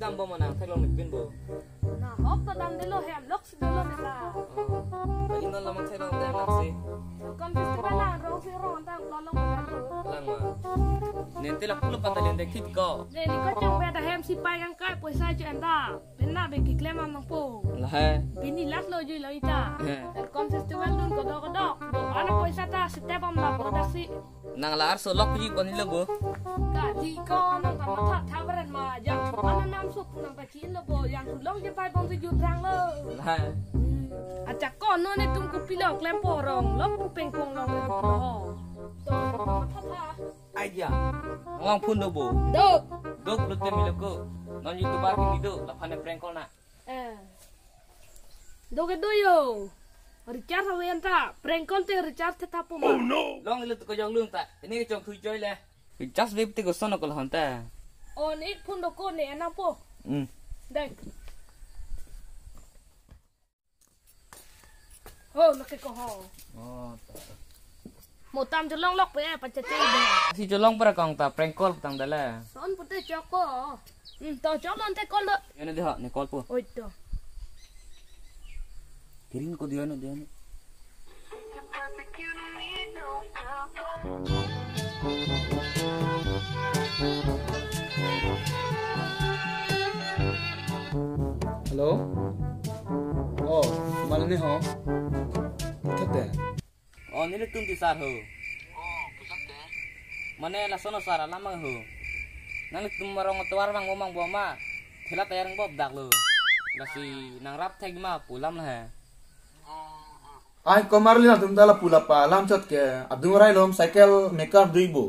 dam bo mana thay long pin bo nah hop to dam de lo hem lok si lo de la ini non lamang thay long dam nak si kon festival la rong si rong tang lo long lang ma nanti lah puluh pantalin dek kit ko de ni ko chong be da hem si pai kang kai poi sai chu anda ben na be ki klem mang po lah bin ni lat lo ju lo ita kon festival dun ko do ana poi sa ta step am la bo da si nang lar so lok ji kon lo bo ka di ko nang ka ma tha beren ma yang ana nam sup nang ka chin lo bo yang su long je pai bong si ju rang lo lah acak kon no ne tum ku pilok lem porong lok ku peng pong long lo to ma tha aja ngang pun do bo do lu tem mi ko non youtuber ki do la phane prank call na do ke do yo Richard Hawenta prank call te Richard te tapo ma long lu ko jong lung ta ini ke chong thu joy le just web te ko sono ko han ta on ik pun do ko ne na po dai ho na ke ko ho một tam cho long lóc với em bạch chơi đi si cho long para kong ta prank call tang dala son putih choko to chok lon te call lo ini dia ni call po oi to kirim ko dia no Hello? Oh, mana ni ho? Kata? oh ni tum ti sar ho mane la sono sara lama ho nang tum marong tuar mang ngomong bo ma thela tayang bob dak lo la si nang rap theg ma pulam la ha Ai komarli na tum dala pula pa lam chat ke abdung rai lom cycle maker duibo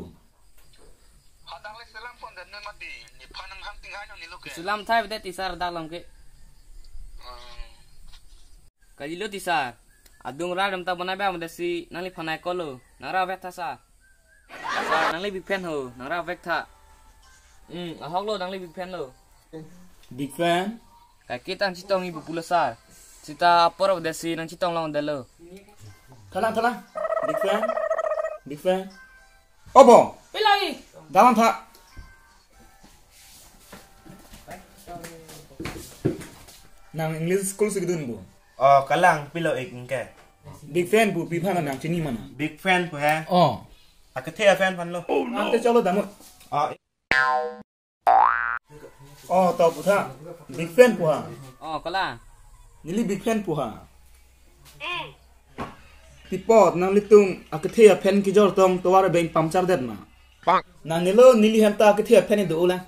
hadang le selam pon dan mati ni phanang ham tingai no ni loke sulam thai bde ti sar dak lam ke kaji lo ti sar adung ra dam ta banai ba mde si nang li phanai ko lo nang ra vek tha sa nang li big fan ho nang ra vek tha a hok lo nang li big fan lo big fan ka kita chitong ibu pula sar cita por de si nang chitong long de lo thalang big fan obo pilai dalam tha nang english school sigdun bo oh kalang pilo ek ke big fan bu pi phana nang chini mana big fan pu ha oh akathe fan pan lo ante chalo damu oh to pu tha big fan pu ha oh kala nili big fan pu ha tipot nang litung akathe fan ki jor tong to war beng pamchar det na nang nilo nili hamta akathe fan ni do la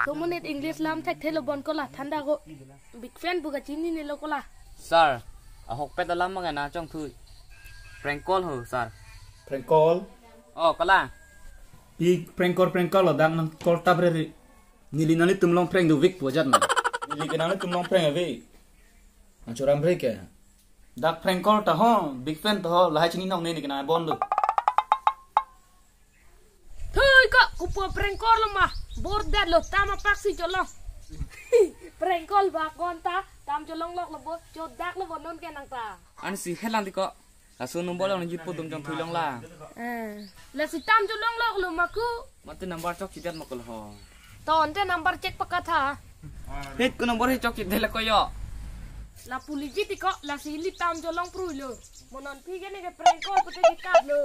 so monit english lam thek thelo bon ko la thanda go big fan bu ka chini ni lo ko la sir a hok pet lam ma na chong thui prank call ho sir prank call oh kala big prank call la dang nang call tabre ri nili nali tum long prank do vik po jat na nili ke nang tum long prank ave ang choram break ya dak prank call ta ho big fan to ho la chini nong ne ni kana bon lo thôi ko upo prank call ma bor dat lo tama paksi jolo prank call ba kon ta tam jolong lok lo bo chot dak lo bon non ke nang ta an si helang ti ko la sun number long jit po tum chong thui long la la si tam jolong lok lo ma ku mate number chok chitat makol ho ton te number check pakatha hit ko number hi chok chit dela ko yo la puliji ti ko la si li tam jolong pru lo monon pi ke ne ke prank call pute ki kat lo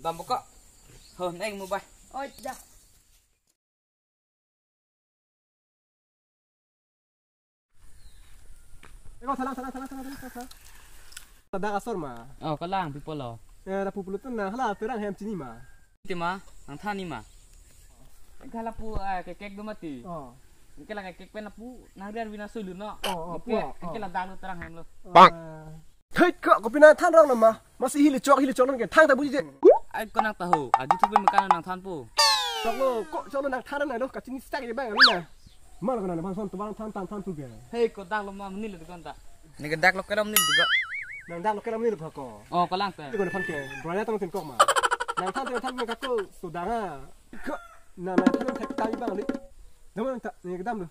dam ko ho nai mu ba oi da salang. Tada asor ma. oh kalang people lo La pupulutun na hala terang hem sini ma. ti ma ang thani ma kala pu ke kek do mati Oh. ke la kek pen pu nang rian wina sulu no pu. ke la dang terang hem lo Thai ko pina than rong na ma. Masih hili chok nan ke thang ta buji je. ai ko nang ta ho a ju thu pe ma kan nang than pu Chok lo nang than na lo ka chini stak je bang ni na. Mal ko na son tu bang than tu ge. hey ko dang lo ma ni le kon ta ni ke dak lo keram ni ga Nang dak lo kelam ni lo ko. oh kalang ta Ti ko na fan ke. Braya tong tin kok ma. Nang than ka ko sudanga. Ko na than thak ta bang ni. Naman ta ni ke dam lo.